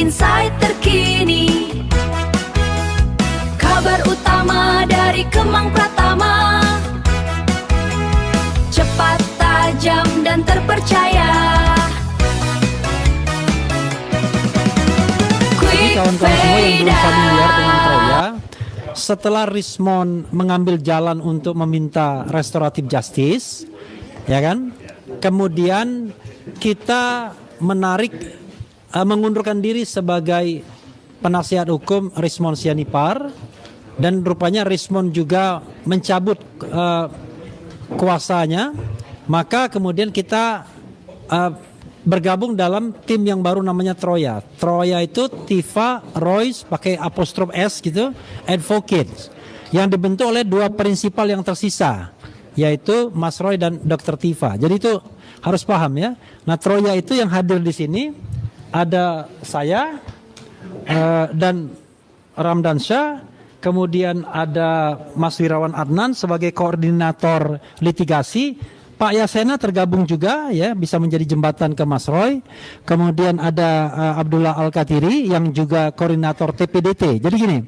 insight terkini, kabar utama dari Kemang Pratama, cepat, tajam, dan terpercaya. Jadi kawan-kawan semua yang belum familiar dengan Troya, setelah Rismond mengambil jalan untuk meminta restoratif justice, ya kan? Kemudian kita mengundurkan diri sebagai penasihat hukum Rismond Sianipar, dan rupanya Rismond juga mencabut kuasanya. Maka kemudian kita bergabung dalam tim yang baru namanya Troya. Troya itu Tifa, Royce, pakai apostrof S gitu, Advocates, yang dibentuk oleh dua prinsipal yang tersisa, yaitu Mas Roy dan Dr. Tifa. Jadi itu harus paham ya. Nah, Troya itu yang hadir di sini ada saya dan Ramdan Shah, kemudian ada Mas Wirawan Adnan sebagai koordinator litigasi. Pak Yasena tergabung juga ya, bisa menjadi jembatan ke Mas Roy. Kemudian ada Abdullah Al-Katiri yang juga koordinator TPDT. Jadi gini,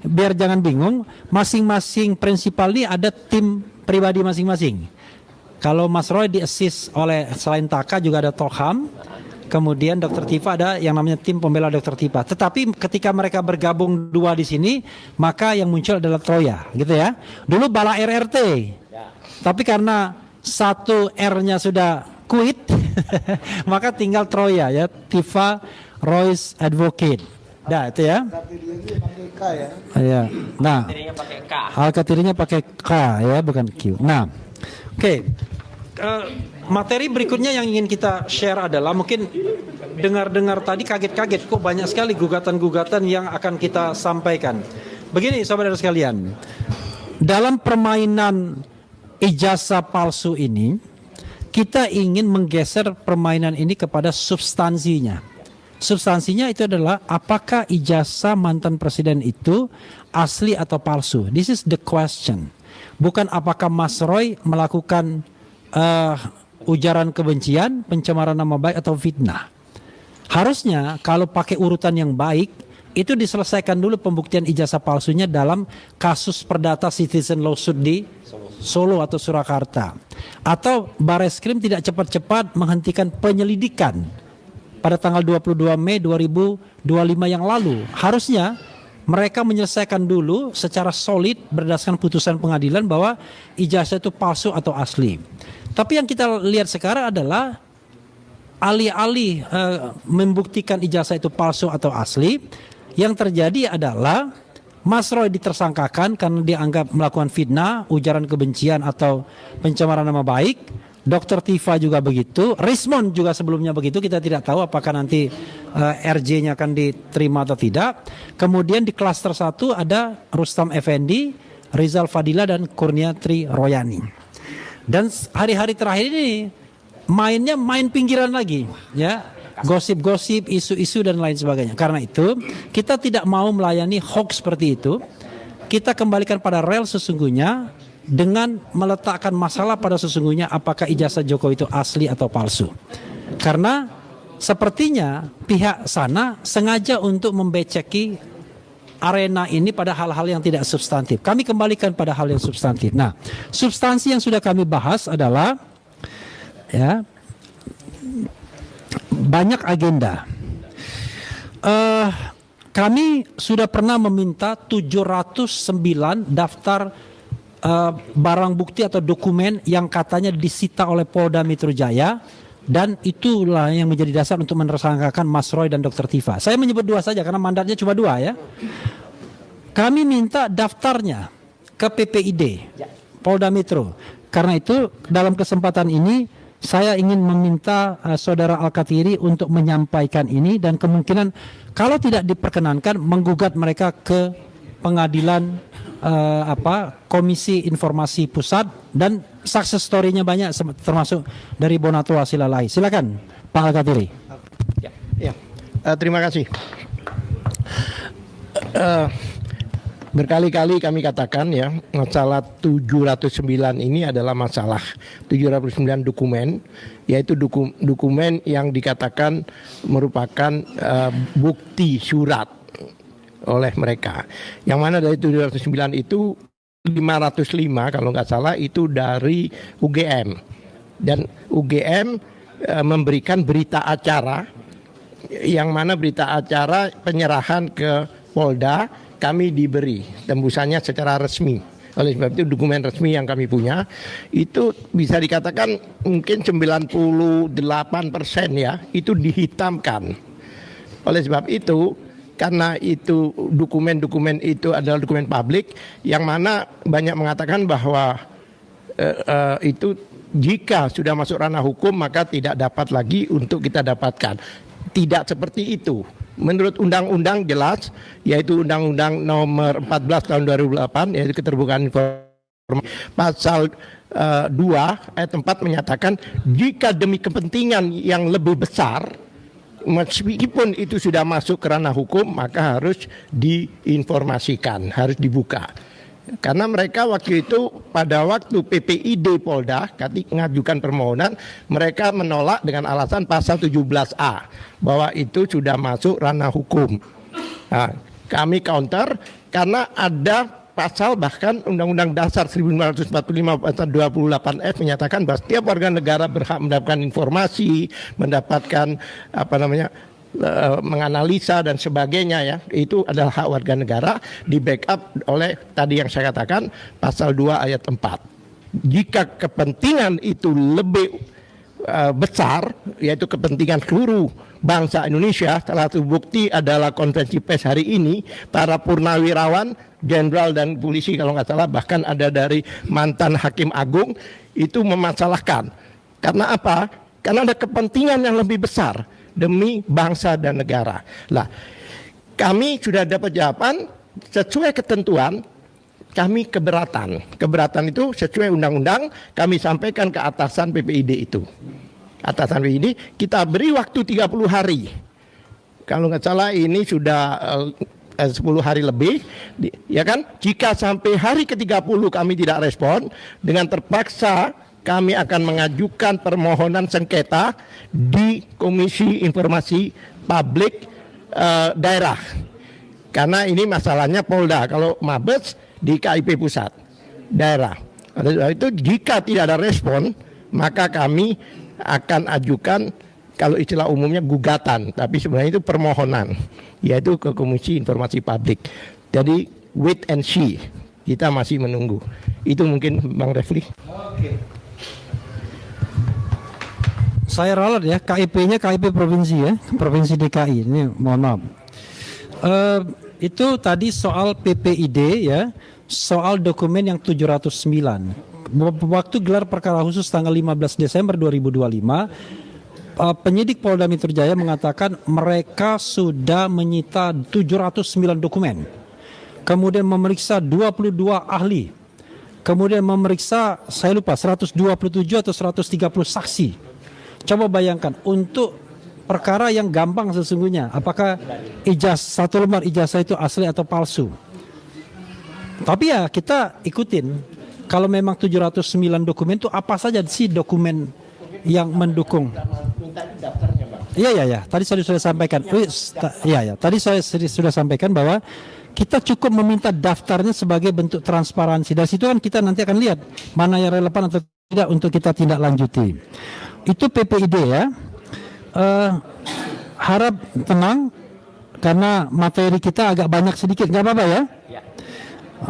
biar jangan bingung, masing-masing prinsipal ini ada tim pribadi masing-masing. Kalau Mas Roy di-assist oleh selain Taka juga ada Tokham. Kemudian Dr. Tifa ada yang namanya tim pembela Dr. Tifa. Tetapi ketika mereka bergabung dua di sini, maka yang muncul adalah Troya, gitu ya. Dulu Bala RRT. Tapi karena satu R-nya sudah quit, maka tinggal Troya ya, Tifa, Royce, Advocate. Nah itu ya. Ya. Nah, Al-Katirinya pakai K ya, bukan Q. Nah, oke. Materi berikutnya yang ingin kita share adalah, mungkin dengar-dengar tadi kaget-kaget kok banyak sekali gugatan-gugatan yang akan kita sampaikan. Begini saudara sekalian, dalam permainan ijazah palsu ini, kita ingin menggeser permainan ini kepada substansinya. Substansinya itu adalah apakah ijazah mantan presiden itu asli atau palsu. This is the question. Bukan apakah Mas Roy melakukan ujaran kebencian, pencemaran nama baik atau fitnah. Harusnya kalau pakai urutan yang baik, itu diselesaikan dulu pembuktian ijazah palsunya dalam kasus perdata citizen lawsuit di Solo atau Surakarta. Atau Bareskrim tidak cepat-cepat menghentikan penyelidikan pada tanggal 22 Mei 2025 yang lalu. Harusnya mereka menyelesaikan dulu secara solid berdasarkan putusan pengadilan bahwa ijazah itu palsu atau asli. Tapi yang kita lihat sekarang adalah alih-alih membuktikan ijazah itu palsu atau asli, yang terjadi adalah Mas Roy ditersangkakan karena dianggap melakukan fitnah, ujaran kebencian atau pencemaran nama baik. Dr. Tifa juga begitu. Rismond juga sebelumnya begitu. Kita tidak tahu apakah nanti RJ-nya akan diterima atau tidak. Kemudian di klaster 1 ada Rustam Effendi, Rizal Fadila dan Kurniatri Royani. Dan hari-hari terakhir ini mainnya main pinggiran lagi, ya. Gosip-gosip, isu-isu dan lain sebagainya. Karena itu kita tidak mau melayani hoax seperti itu. Kita kembalikan pada rel sesungguhnya dengan meletakkan masalah pada sesungguhnya apakah ijazah Jokowi itu asli atau palsu. Karena sepertinya pihak sana sengaja untuk membeceki arena ini pada hal-hal yang tidak substantif. Kami kembalikan pada hal yang substantif. Nah, substansi yang sudah kami bahas adalah ya, banyak agenda. Kami sudah pernah meminta 709 daftar barang bukti atau dokumen yang katanya disita oleh Polda Metro Jaya, dan itulah yang menjadi dasar untuk menersangkakan Mas Roy dan Dr. Tifa. Saya menyebut dua saja karena mandatnya cuma dua ya. Kami minta daftarnya ke PPID Polda Metro. Karena itu dalam kesempatan ini saya ingin meminta saudara Al-Katiri untuk menyampaikan ini, dan kemungkinan kalau tidak diperkenankan menggugat mereka ke pengadilan Komisi Informasi Pusat, dan success story-nya banyak termasuk dari Bonato Asilalai. Silakan Pak Al-Katiri. Ya. Terima kasih. Berkali-kali kami katakan ya, masalah 709 ini adalah masalah 709 dokumen, yaitu dokumen yang dikatakan merupakan bukti surat oleh mereka. Yang mana dari 709 itu 505 kalau nggak salah itu dari UGM. Dan UGM memberikan berita acara, yang mana berita acara penyerahan ke Polda kami diberi tembusannya secara resmi. Oleh sebab itu dokumen resmi yang kami punya itu bisa dikatakan mungkin 98% ya itu dihitamkan. Oleh sebab itu, karena itu dokumen-dokumen itu adalah dokumen publik yang mana banyak mengatakan bahwa itu jika sudah masuk ranah hukum maka tidak dapat lagi untuk kita dapatkan. Tidak seperti itu. Menurut undang-undang jelas, yaitu Undang-Undang Nomor 14 Tahun 2008, yaitu keterbukaan informasi, pasal 2 ayat 4 menyatakan jika demi kepentingan yang lebih besar, meskipun itu sudah masuk ke ranah hukum, maka harus diinformasikan, harus dibuka. Karena mereka waktu itu pada waktu PPID Polda mengajukan permohonan, mereka menolak dengan alasan pasal 17A bahwa itu sudah masuk ranah hukum. Nah, kami counter karena ada pasal bahkan Undang-Undang Dasar 1945 pasal 28F menyatakan bahwa setiap warga negara berhak mendapatkan informasi, mendapatkan menganalisa dan sebagainya ya, itu adalah hak warga negara, di backup oleh tadi yang saya katakan pasal 2 ayat 4. Jika kepentingan itu lebih besar, yaitu kepentingan seluruh bangsa Indonesia, salah satu bukti adalah konferensi pers hari ini, para purnawirawan, jenderal dan polisi kalau nggak salah, bahkan ada dari mantan hakim agung, itu memasalahkan. Karena apa? Karena ada kepentingan yang lebih besar demi bangsa dan negara. Lah, kami sudah dapat jawaban sesuai ketentuan, kami keberatan. Keberatan itu sesuai undang-undang, kami sampaikan ke atasan PPID itu. Atasan PPID, kita beri waktu 30 hari. Kalau nggak salah ini sudah 10 hari lebih, ya kan? Jika sampai hari ke-30 kami tidak respon, dengan terpaksa kami akan mengajukan permohonan sengketa di Komisi Informasi Publik Daerah. Karena ini masalahnya Polda, kalau Mabes di KIP Pusat Daerah. Itu jika tidak ada respon, maka kami akan ajukan, kalau istilah umumnya gugatan, tapi sebenarnya itu permohonan, yaitu ke Komisi Informasi Publik. Jadi wait and see, kita masih menunggu. Itu mungkin Bang Refli. Oke. Saya ralat ya, KIP-nya KIP provinsi ya, Provinsi DKI. Ini mohon maaf. Itu tadi soal PPID ya, soal dokumen yang 709. Waktu gelar perkara khusus tanggal 15 Desember 2025, penyidik Polda Metro Jaya mengatakan mereka sudah menyita 709 dokumen. Kemudian memeriksa 22 ahli. Kemudian memeriksa, saya lupa, 127 atau 130 saksi. Coba bayangkan, untuk perkara yang gampang sesungguhnya, apakah satu lembar ijazah itu asli atau palsu? Tapi ya kita ikutin, kalau memang 709 dokumen itu apa saja sih dokumen yang mendukung? Iya, tadi saya sudah sampaikan. Tadi saya sudah sampaikan bahwa kita cukup meminta daftarnya sebagai bentuk transparansi. Dari situ kan kita nanti akan lihat mana yang relevan atau tidak untuk kita tindak lanjuti. Itu PPID ya. Harap tenang karena materi kita agak banyak sedikit, nggak apa-apa ya?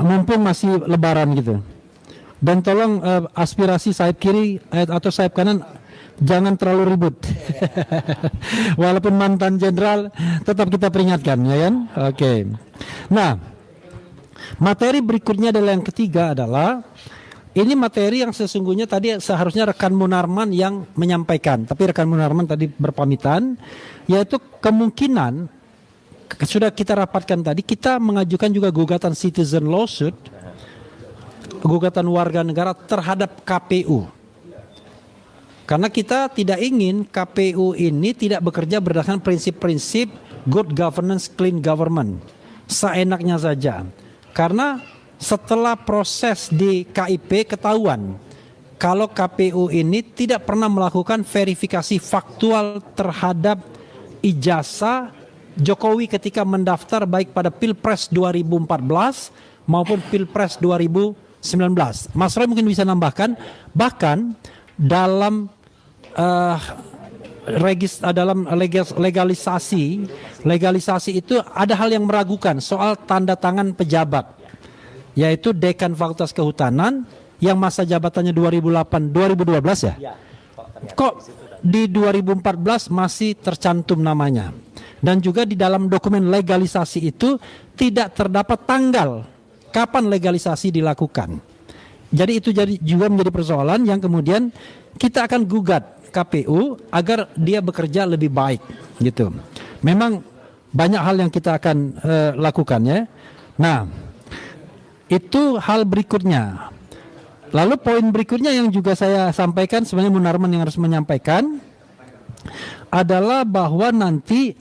Mumpung masih lebaran gitu. Dan tolong aspirasi sayap kiri atau sayap kanan jangan terlalu ribut. Walaupun mantan jenderal tetap kita peringatkan ya kan? Oke. Nah, materi berikutnya adalah yang ketiga adalah ini materi yang sesungguhnya tadi seharusnya rekan Munarman yang menyampaikan, tapi rekan Munarman tadi berpamitan, yaitu kemungkinan sudah kita rapatkan tadi, kita mengajukan juga gugatan citizen lawsuit, gugatan warga negara terhadap KPU. Karena kita tidak ingin KPU ini tidak bekerja berdasarkan prinsip-prinsip good governance, clean government, seenaknya saja. Karena setelah proses di KIP ketahuan kalau KPU ini tidak pernah melakukan verifikasi faktual terhadap ijazah Jokowi ketika mendaftar baik pada Pilpres 2014 maupun Pilpres 2019. Mas Roy mungkin bisa nambahkan, bahkan dalam legalisasi itu ada hal yang meragukan soal tanda tangan pejabat, yaitu Dekan Fakultas Kehutanan yang masa jabatannya 2012 ya? Kok di 2014 masih tercantum namanya? Dan juga di dalam dokumen legalisasi itu tidak terdapat tanggal kapan legalisasi dilakukan. Jadi itu juga menjadi persoalan yang kemudian kita akan gugat KPU agar dia bekerja lebih baik gitu. Memang banyak hal yang kita akan lakukan ya. Nah, itu hal berikutnya. Lalu poin berikutnya yang juga saya sampaikan, sebenarnya Munarman yang harus menyampaikan, adalah bahwa nanti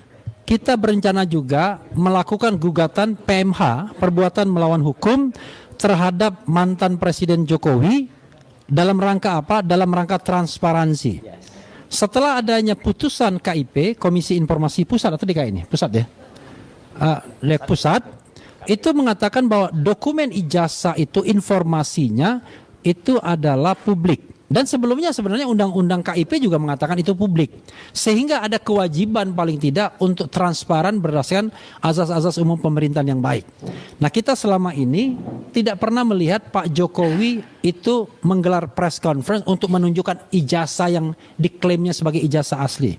kita berencana juga melakukan gugatan PMH, perbuatan melawan hukum, terhadap mantan Presiden Jokowi dalam rangka apa? Dalam rangka transparansi. Setelah adanya putusan KIP, Komisi Informasi Pusat atau DKI ini? Pusat ya? Pusat, itu mengatakan bahwa dokumen ijazah itu informasinya itu adalah publik. Dan sebelumnya sebenarnya undang-undang KIP juga mengatakan itu publik. Sehingga ada kewajiban paling tidak untuk transparan berdasarkan azas-azas umum pemerintahan yang baik. Nah, kita selama ini tidak pernah melihat Pak Jokowi itu menggelar press conference untuk menunjukkan ijazah yang diklaimnya sebagai ijazah asli.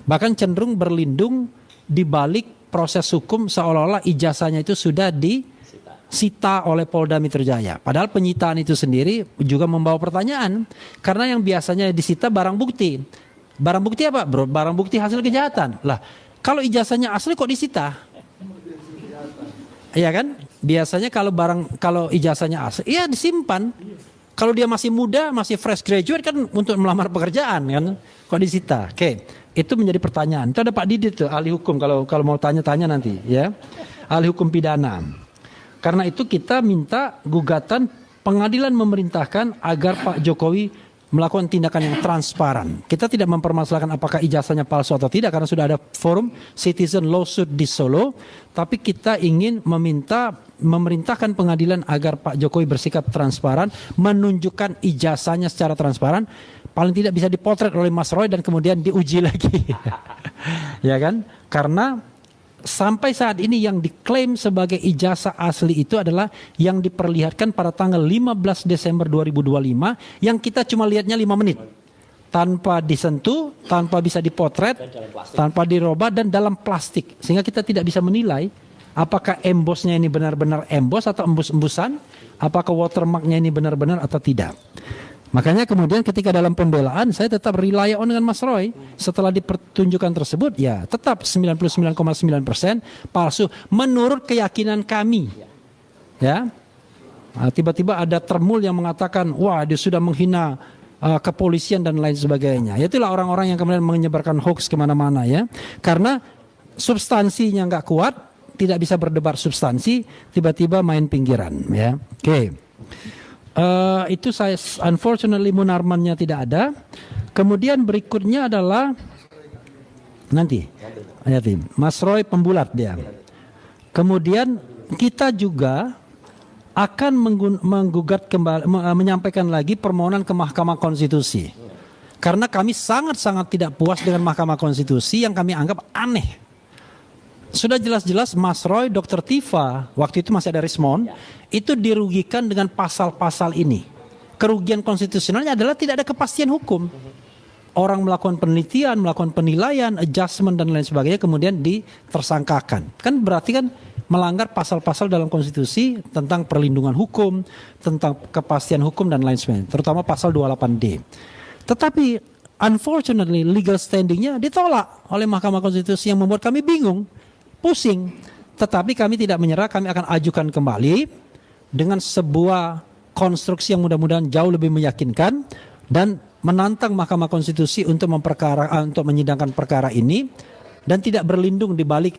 Bahkan cenderung berlindung di balik proses hukum seolah-olah ijazahnya itu sudah disita oleh Polda Metro Jaya. Padahal penyitaan itu sendiri juga membawa pertanyaan. Karena yang biasanya disita barang bukti. Barang bukti apa? Barang bukti hasil kejahatan. Lah, kalau ijazahnya asli kok disita? Iya kan? Biasanya kalau ijazahnya asli, iya disimpan. Kalau dia masih muda, masih fresh graduate kan untuk melamar pekerjaan kan, kok disita? Oke, itu menjadi pertanyaan. Itu ada Pak Didit tuh, ahli hukum kalau mau tanya-tanya nanti ya. Ahli hukum pidana. Karena itu kita minta gugatan pengadilan memerintahkan agar Pak Jokowi melakukan tindakan yang transparan. Kita tidak mempermasalahkan apakah ijazahnya palsu atau tidak karena sudah ada forum citizen lawsuit di Solo. Tapi kita ingin memerintahkan pengadilan agar Pak Jokowi bersikap transparan, menunjukkan ijazahnya secara transparan. Paling tidak bisa dipotret oleh Mas Roy dan kemudian diuji lagi. Ya kan? Karena sampai saat ini yang diklaim sebagai ijazah asli itu adalah yang diperlihatkan pada tanggal 15 Desember 2025 yang kita cuma lihatnya 5 menit. Tanpa disentuh, tanpa bisa dipotret, tanpa dirubah dan dalam plastik. Sehingga kita tidak bisa menilai apakah embossnya ini benar-benar emboss atau embus-embusan, apakah watermarknya ini benar-benar atau tidak. Makanya kemudian ketika dalam pembelaan saya tetap rely on dengan Mas Roy. Setelah dipertunjukkan tersebut ya tetap 99,9% palsu menurut keyakinan kami. Ya. Nah, tiba-tiba ada termul yang mengatakan wah dia sudah menghina kepolisian dan lain sebagainya. Itulah orang-orang yang kemudian menyebarkan hoax kemana-mana ya. Karena substansinya nggak kuat, tidak bisa berdebat substansi, tiba-tiba main pinggiran ya. Oke. Itu saya unfortunately Munarmannya tidak ada. Kemudian berikutnya adalah nanti Mas Roy pembulat dia. Kemudian kita juga akan menggugat kembali, menyampaikan lagi permohonan ke Mahkamah Konstitusi. Karena kami sangat-sangat tidak puas dengan Mahkamah Konstitusi yang kami anggap aneh. Sudah jelas-jelas Mas Roy, Dr. Tifa, waktu itu masih ada Rismond, itu dirugikan dengan pasal-pasal ini. Kerugian konstitusionalnya adalah tidak ada kepastian hukum. Orang melakukan penelitian, melakukan penilaian, adjustment dan lain sebagainya kemudian ditersangkakan. Kan berarti kan melanggar pasal-pasal dalam konstitusi tentang perlindungan hukum, tentang kepastian hukum dan lain sebagainya. Terutama pasal 28D. Tetapi unfortunately legal standingnya ditolak oleh Mahkamah Konstitusi yang membuat kami bingung. Pusing, tetapi kami tidak menyerah, kami akan ajukan kembali dengan sebuah konstruksi yang mudah-mudahan jauh lebih meyakinkan dan menantang Mahkamah Konstitusi untuk menyidangkan perkara ini dan tidak berlindung di balik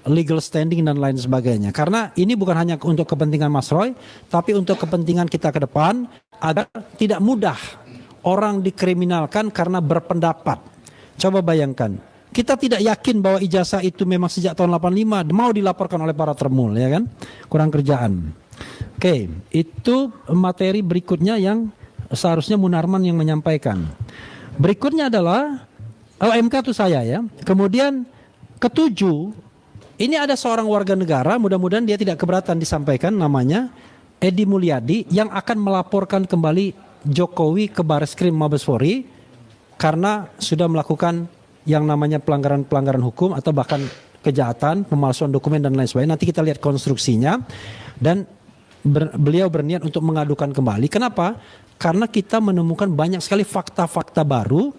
legal standing dan lain sebagainya. Karena ini bukan hanya untuk kepentingan Mas Roy, tapi untuk kepentingan kita ke depan agar tidak mudah orang dikriminalkan karena berpendapat. Coba bayangkan, kita tidak yakin bahwa ijazah itu memang sejak tahun 85 mau dilaporkan oleh para termul, ya kan? Kurang kerjaan. Oke, itu materi berikutnya yang seharusnya Munarman yang menyampaikan. Berikutnya adalah MK itu saya ya. Kemudian ketujuh, ini ada seorang warga negara, mudah-mudahan dia tidak keberatan disampaikan namanya Edi Mulyadi yang akan melaporkan kembali Jokowi ke Bareskrim Mabes Polri karena sudah melakukan yang namanya pelanggaran hukum atau bahkan kejahatan, pemalsuan dokumen dan lain sebagainya. Nanti kita lihat konstruksinya dan beliau berniat untuk mengadukan kembali. Kenapa? Karena kita menemukan banyak sekali fakta-fakta baru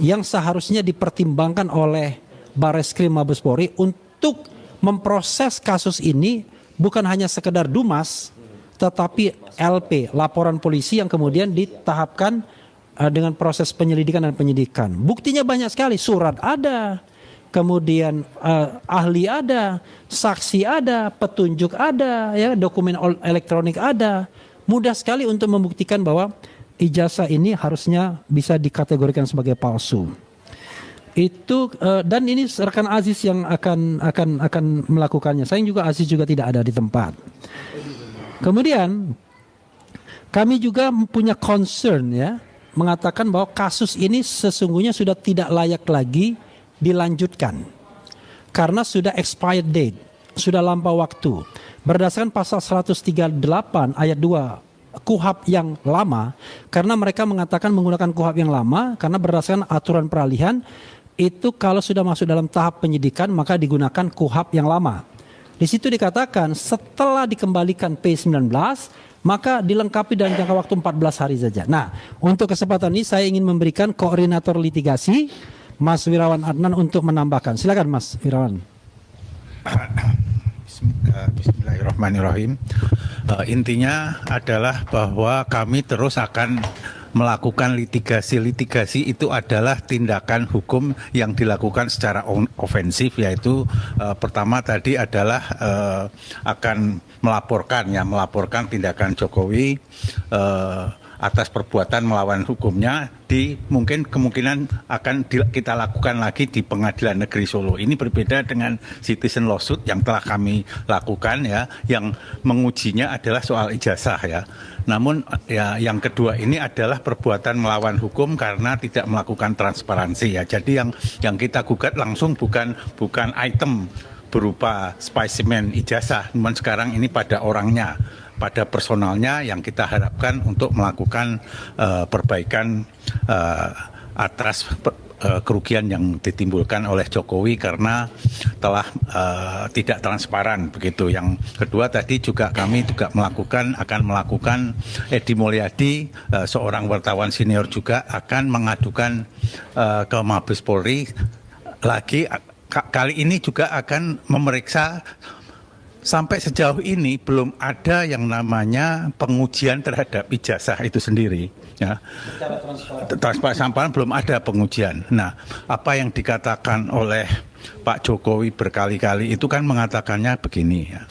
yang seharusnya dipertimbangkan oleh Bareskrim Mabes Polri untuk memproses kasus ini bukan hanya sekedar dumas, tetapi LP, laporan polisi yang kemudian ditahapkan dengan proses penyelidikan dan penyidikan. Buktinya banyak sekali, surat ada, kemudian ahli ada, saksi ada, petunjuk ada, ya, dokumen elektronik ada. Mudah sekali untuk membuktikan bahwa ijazah ini harusnya bisa dikategorikan sebagai palsu. Itu dan ini rekan Aziz yang akan melakukannya. Saya juga Aziz juga tidak ada di tempat. Kemudian kami juga punya concern ya, mengatakan bahwa kasus ini sesungguhnya sudah tidak layak lagi dilanjutkan karena sudah expired date, sudah lampau waktu. Berdasarkan pasal 138 ayat 2 KUHP yang lama, karena mereka mengatakan menggunakan KUHP yang lama karena berdasarkan aturan peralihan itu kalau sudah masuk dalam tahap penyidikan maka digunakan KUHP yang lama. Di situ dikatakan setelah dikembalikan P19 maka dilengkapi dalam jangka waktu 14 hari saja. Nah, untuk kesempatan ini saya ingin memberikan koordinator litigasi Mas Wirawan Adnan untuk menambahkan. Silakan Mas Wirawan. Bismillahirrahmanirrahim. Intinya adalah bahwa kami terus akan melakukan litigasi itu adalah tindakan hukum yang dilakukan secara ofensif, yaitu pertama tadi adalah akan melaporkan tindakan Jokowi atas perbuatan melawan hukumnya mungkin kemungkinan akan kita lakukan lagi di Pengadilan Negeri Solo. Ini berbeda dengan citizen lawsuit yang telah kami lakukan ya, yang mengujinya adalah soal ijazah ya. Namun ya yang kedua ini adalah perbuatan melawan hukum karena tidak melakukan transparansi ya. Jadi yang kita gugat langsung bukan item berupa spesimen ijazah, namun sekarang ini pada orangnya, pada personalnya yang kita harapkan untuk melakukan perbaikan atas kerugian yang ditimbulkan oleh Jokowi karena telah tidak transparan begitu. Yang kedua tadi juga kami juga akan melakukan Edi Mulyadi, seorang wartawan senior juga akan mengadukan ke Mabes Polri lagi. Kali ini juga akan memeriksa. Sampai sejauh ini belum ada yang namanya pengujian terhadap ijazah itu sendiri. Ya. Transparan belum ada pengujian. Nah, apa yang dikatakan oleh Pak Jokowi berkali-kali itu kan mengatakannya begini ya.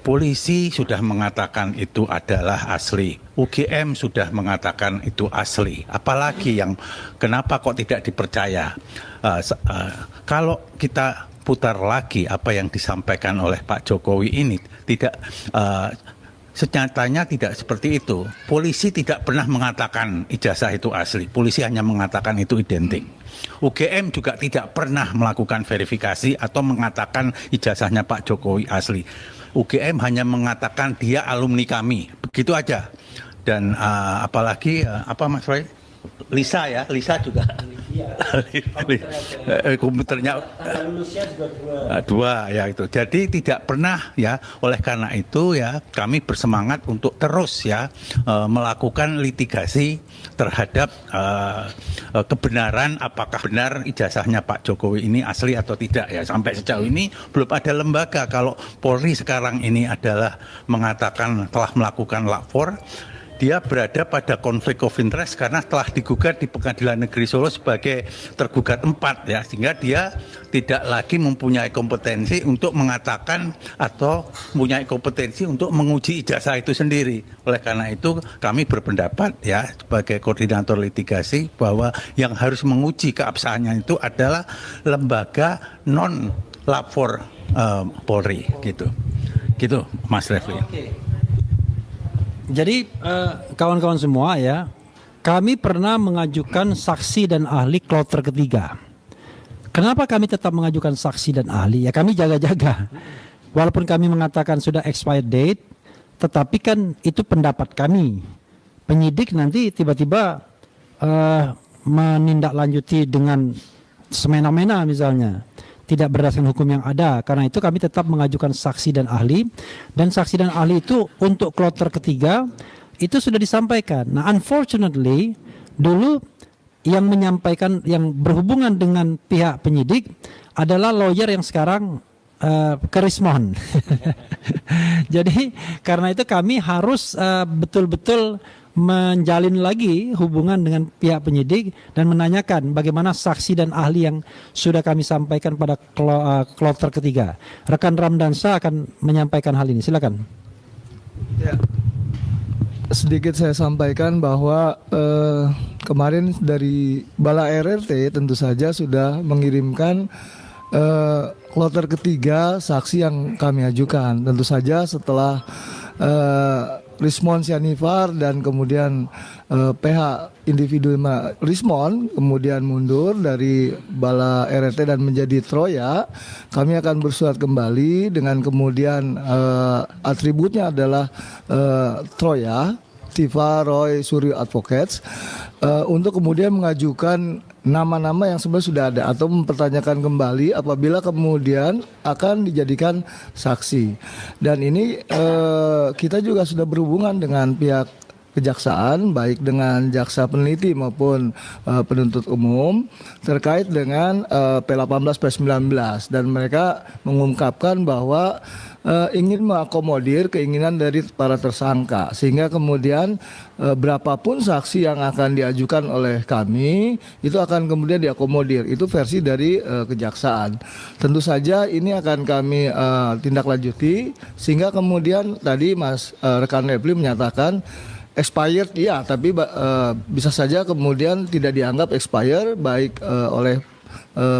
Polisi sudah mengatakan itu adalah asli. UGM sudah mengatakan itu asli. Apalagi yang kenapa kok tidak dipercaya? Kalau kita putar lagi apa yang disampaikan oleh Pak Jokowi ini tidak senyatanya tidak seperti itu. Polisi tidak pernah mengatakan ijazah itu asli. Polisi hanya mengatakan itu identik. UGM juga tidak pernah melakukan verifikasi atau mengatakan ijazahnya Pak Jokowi asli. UGM hanya mengatakan dia alumni kami. Begitu aja. Dan apalagi apa Mas Roy? Lisa ya, Lisa juga. Komputernya dua ya itu. Jadi tidak pernah ya. Oleh karena itu ya kami bersemangat untuk terus ya melakukan litigasi terhadap kebenaran apakah benar ijazahnya Pak Jokowi ini asli atau tidak ya. Sampai sejauh ini belum ada lembaga. Kalau Polri sekarang ini adalah mengatakan telah melakukan lapor. dia berada pada konflik of interest karena telah digugat di Pengadilan Negeri Solo sebagai tergugat 4 ya, sehingga dia tidak lagi mempunyai kompetensi untuk mengatakan atau mempunyai kompetensi untuk menguji ijazah itu sendiri. Oleh karena itu kami berpendapat ya sebagai koordinator litigasi bahwa yang harus menguji keabsahannya itu adalah lembaga non lapor Polri gitu. Gitu Mas Refli. Jadi kawan-kawan semua ya, kami pernah mengajukan saksi dan ahli kloter ketiga. Kenapa kami tetap mengajukan saksi dan ahli? Ya kami jaga-jaga. Walaupun kami mengatakan sudah expired date, tetapi kan itu pendapat kami. Penyidik nanti tiba-tiba menindaklanjuti dengan semena-mena misalnya. Tidak berdasarkan hukum yang ada. Karena itu kami tetap mengajukan saksi dan ahli. Dan saksi dan ahli itu untuk kloter ketiga itu sudah disampaikan. Nah unfortunately dulu yang menyampaikan yang berhubungan dengan pihak penyidik adalah lawyer yang sekarang ke Rismond. Jadi karena itu kami harus betul-betul menjalin lagi hubungan dengan pihak penyidik dan menanyakan bagaimana saksi dan ahli yang sudah kami sampaikan pada kloter ketiga. Rekan Ramdansa akan menyampaikan hal ini, silakan. Ya, sedikit saya sampaikan bahwa kemarin dari Bala RRT tentu saja sudah mengirimkan kloter ketiga saksi yang kami ajukan. Tentu saja setelah Rismond Sianifar dan kemudian PH individu Rismond kemudian mundur dari Bala RRT dan menjadi Troya, kami akan bersurat kembali dengan kemudian atributnya adalah Troya, Tifa Roy Suryo Advocates, untuk kemudian mengajukan nama-nama yang sebenarnya sudah ada atau mempertanyakan kembali apabila kemudian akan dijadikan saksi. Dan ini kita juga sudah berhubungan dengan pihak kejaksaan, baik dengan jaksa peneliti maupun penuntut umum terkait dengan P18/19, dan mereka mengungkapkan bahwa ingin mengakomodir keinginan dari para tersangka, sehingga kemudian berapapun saksi yang akan diajukan oleh kami itu akan kemudian diakomodir. Itu versi dari kejaksaan. Tentu saja ini akan kami tindak lanjuti, sehingga kemudian tadi Mas rekan Refli menyatakan expired, ya, tapi bisa saja kemudian tidak dianggap expired baik oleh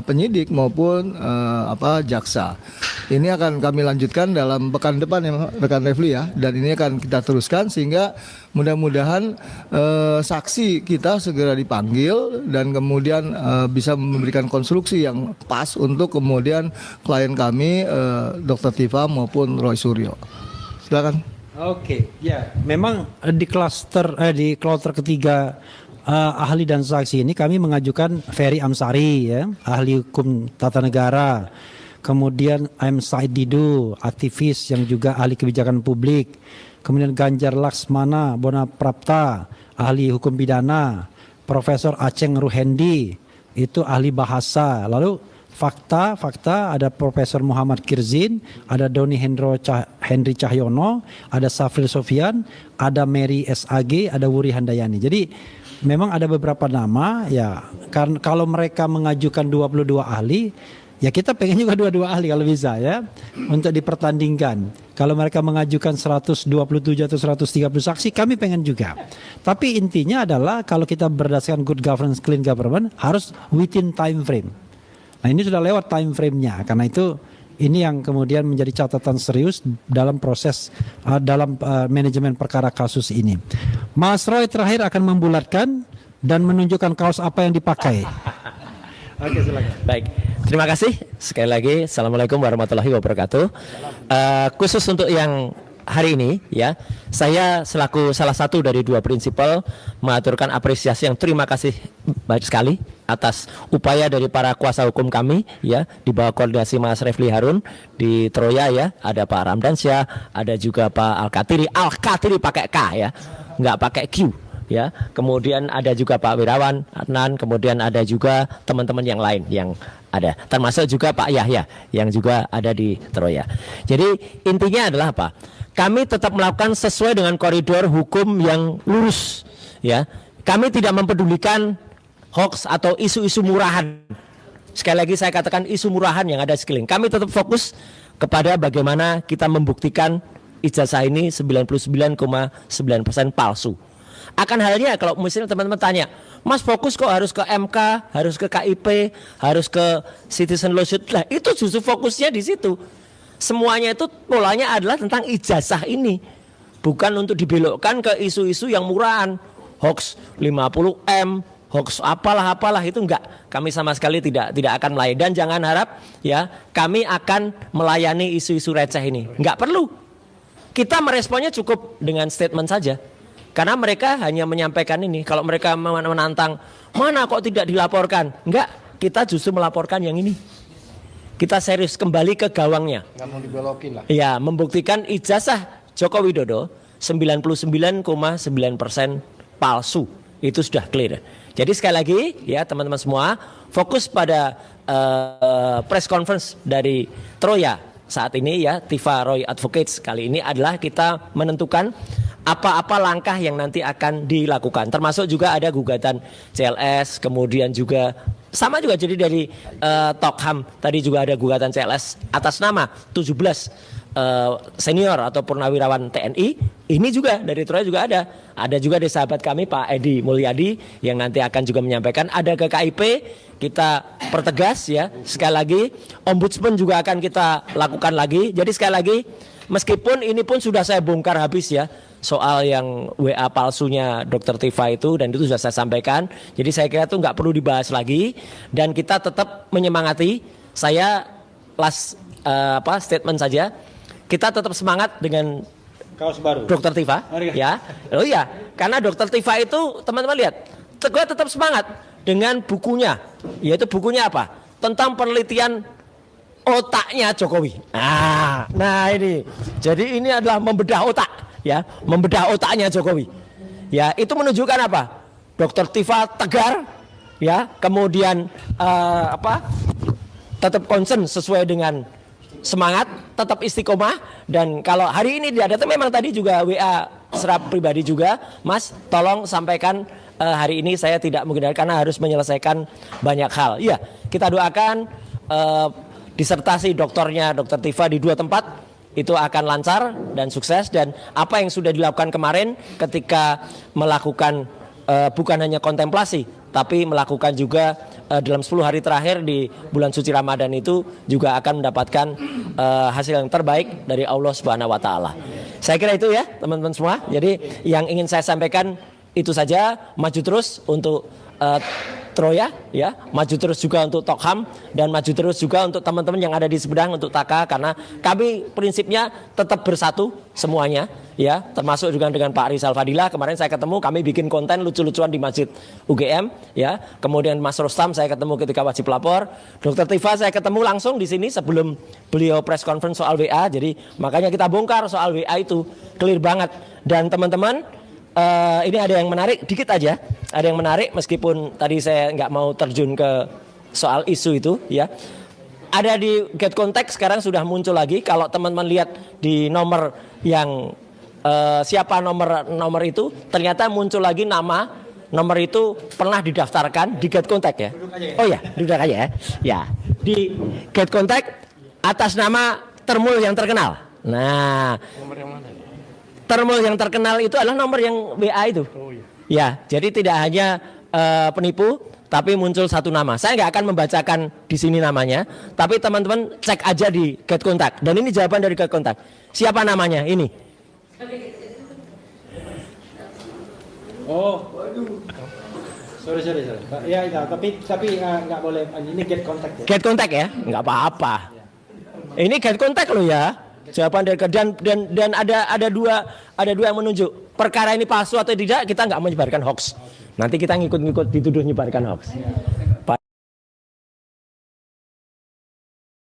penyidik maupun jaksa. Ini akan kami lanjutkan dalam pekan depan ya rekan Refli ya, dan ini akan kita teruskan sehingga mudah-mudahan saksi kita segera dipanggil dan kemudian bisa memberikan konstruksi yang pas untuk kemudian klien kami Dr. Tifa maupun Roy Suryo. Silakan. Oke, ya, memang di kloter ketiga ahli dan saksi ini kami mengajukan Ferry Amsari ya, ahli hukum tata negara. Kemudian M. Said Didu, aktivis yang juga ahli kebijakan publik. Kemudian Ganjar Laksmana Bonaprapta, ahli hukum pidana. Profesor Aceng Ruhendi, itu ahli bahasa. Lalu fakta ada Profesor Muhammad Kirzin, ada Doni Henry Cahyono, ada Safril Sofian, ada Mary SAG, ada Wuri Handayani. Jadi memang ada beberapa nama ya, karena kalau mereka mengajukan 22 ahli, ya kita pengen juga 22 ahli kalau bisa ya, untuk dipertandingkan. Kalau mereka mengajukan 127 atau 130 saksi, kami pengen juga. Tapi intinya adalah kalau kita berdasarkan good governance, clean government, harus within time frame. Nah ini sudah lewat time frame-nya, karena itu ini yang kemudian menjadi catatan serius dalam proses dalam manajemen perkara kasus ini. Mas Roy terakhir akan membulatkan dan menunjukkan kaos apa yang dipakai. Oke, silakan. Baik, terima kasih sekali lagi. Assalamualaikum warahmatullahi wabarakatuh. Khusus untuk yang hari ini ya, saya selaku salah satu dari dua prinsipal mengaturkan apresiasi yang terima kasih banyak sekali atas upaya dari para kuasa hukum kami ya, di bawah koordinasi Mas Refli Harun di Troya ya, ada Pak Ramdansyah, ada juga Pak Al-Katiri pakai K ya, nggak pakai Q ya. Kemudian ada juga Pak Wirawan Adnan, kemudian ada juga teman-teman yang lain yang ada, termasuk juga Pak Yahya yang juga ada di Troya. Jadi intinya adalah apa? kami tetap melakukan sesuai dengan koridor hukum yang lurus, ya. Kami tidak mempedulikan hoax atau isu-isu murahan. Sekali lagi saya katakan isu murahan yang ada di sekeliling. Kami tetap fokus kepada bagaimana kita membuktikan ijazah ini 99,9% palsu. Akan halnya kalau misalnya teman-teman tanya, Mas fokus kok harus ke MK, harus ke KIP, harus ke citizen lawsuit. Lah itu justru fokusnya di situ. Semuanya itu polanya adalah tentang ijazah ini. Bukan untuk dibelokkan ke isu-isu yang murahan. Hoax 50M, hoax apalah itu enggak. Kami sama sekali tidak akan melayani. Dan jangan harap ya kami akan melayani isu-isu receh ini. Enggak perlu. Kita meresponnya cukup dengan statement saja. Karena mereka hanya menyampaikan ini. Kalau mereka menantang, mana kok tidak dilaporkan? Enggak, kita justru melaporkan yang ini. Kita serius kembali ke gawangnya. Nggak mau dibelokin lah. Ya, membuktikan ijazah Joko Widodo 99,9% palsu. Itu sudah clear. Jadi sekali lagi ya teman-teman semua, fokus pada press conference dari Troya saat ini ya, Tifa Roy Advocates kali ini adalah kita menentukan apa-apa langkah yang nanti akan dilakukan. Termasuk juga ada gugatan CLS, kemudian juga sama juga jadi dari Tokham tadi juga ada gugatan CLS atas nama 17 senior atau purnawirawan TNI. Ini juga dari Troya juga ada. Ada juga dari sahabat kami Pak Edi Mulyadi yang nanti akan juga menyampaikan. Ada ke KIP, kita pertegas ya. Sekali lagi Ombudsman juga akan kita lakukan lagi. Jadi sekali lagi meskipun ini pun sudah saya bongkar habis ya, soal yang WA palsunya Dr. Tifa itu, dan itu sudah saya sampaikan. Jadi saya kira itu nggak perlu dibahas lagi, dan kita tetap menyemangati. Saya last statement saja. Kita tetap semangat dengan Kaos baru. Dr. Tifa, ya. Oh iya, karena Dr. Tifa itu teman-teman lihat, gue tetap semangat dengan bukunya, yaitu bukunya apa? Tentang penelitian otaknya Jokowi. Nah ini, jadi ini adalah membedah otak, ya, membedah otaknya Jokowi. Ya, itu menunjukkan apa? Dr. Tifa tegar, ya, kemudian tetap concern sesuai dengan semangat, tetap istiqomah. Dan kalau hari ini tidak datang, memang tadi juga WA serap pribadi juga, Mas tolong sampaikan hari ini saya tidak mungkin karena harus menyelesaikan banyak hal. Iya, kita doakan disertasi doktornya Dr. Tifa di 2 tempat itu akan lancar dan sukses. Dan apa yang sudah dilakukan kemarin ketika melakukan bukan hanya kontemplasi, tapi melakukan juga dalam 10 hari terakhir di bulan suci Ramadan itu juga akan mendapatkan hasil yang terbaik dari Allah Subhanahu wa taala. Saya kira itu ya teman-teman semua. Jadi yang ingin saya sampaikan itu saja, maju terus untuk Troya ya, maju terus juga untuk Tokham, dan maju terus juga untuk teman-teman yang ada di Sumedang untuk Taka, karena kami prinsipnya tetap bersatu semuanya ya, termasuk juga dengan Pak Rizal Fadilah. Kemarin saya ketemu, kami bikin konten lucu-lucuan di Masjid UGM ya. Kemudian Mas Rustam saya ketemu ketika wajib lapor. Dr. Tifa saya ketemu langsung di sini sebelum beliau press conference soal WA. Jadi makanya kita bongkar soal WA itu clear banget. Dan teman-teman, ini ada yang menarik dikit aja. Ada yang menarik meskipun tadi saya nggak mau terjun ke soal isu itu ya. Ada di Get Contact sekarang sudah muncul lagi. Kalau teman-teman lihat di nomor yang siapa nomor itu, ternyata muncul lagi nama nomor itu pernah didaftarkan di Get Contact ya. Oh ya, duduk aja ya. Ya, di Get Contact atas nama Termul yang terkenal. Nah, nomor yang mana? Termul yang terkenal itu adalah nomor yang WA itu. Oh, iya. Ya, jadi tidak hanya penipu, tapi muncul satu nama. Saya nggak akan membacakan di sini namanya, tapi teman-teman cek aja di Get Contact. Dan ini jawaban dari Get Contact. Siapa namanya? Ini. Oh, sorry. Ya, tapi nggak boleh. Ini Get Contact ya. Get Contact ya, nggak apa-apa. Ini Get Contact loh ya. Jawaban dari dan ada dua yang menunjuk perkara ini palsu atau tidak. Kita nggak menyebarkan hoax. Nanti kita ngikut-ngikut dituduh menyebarkan hoax.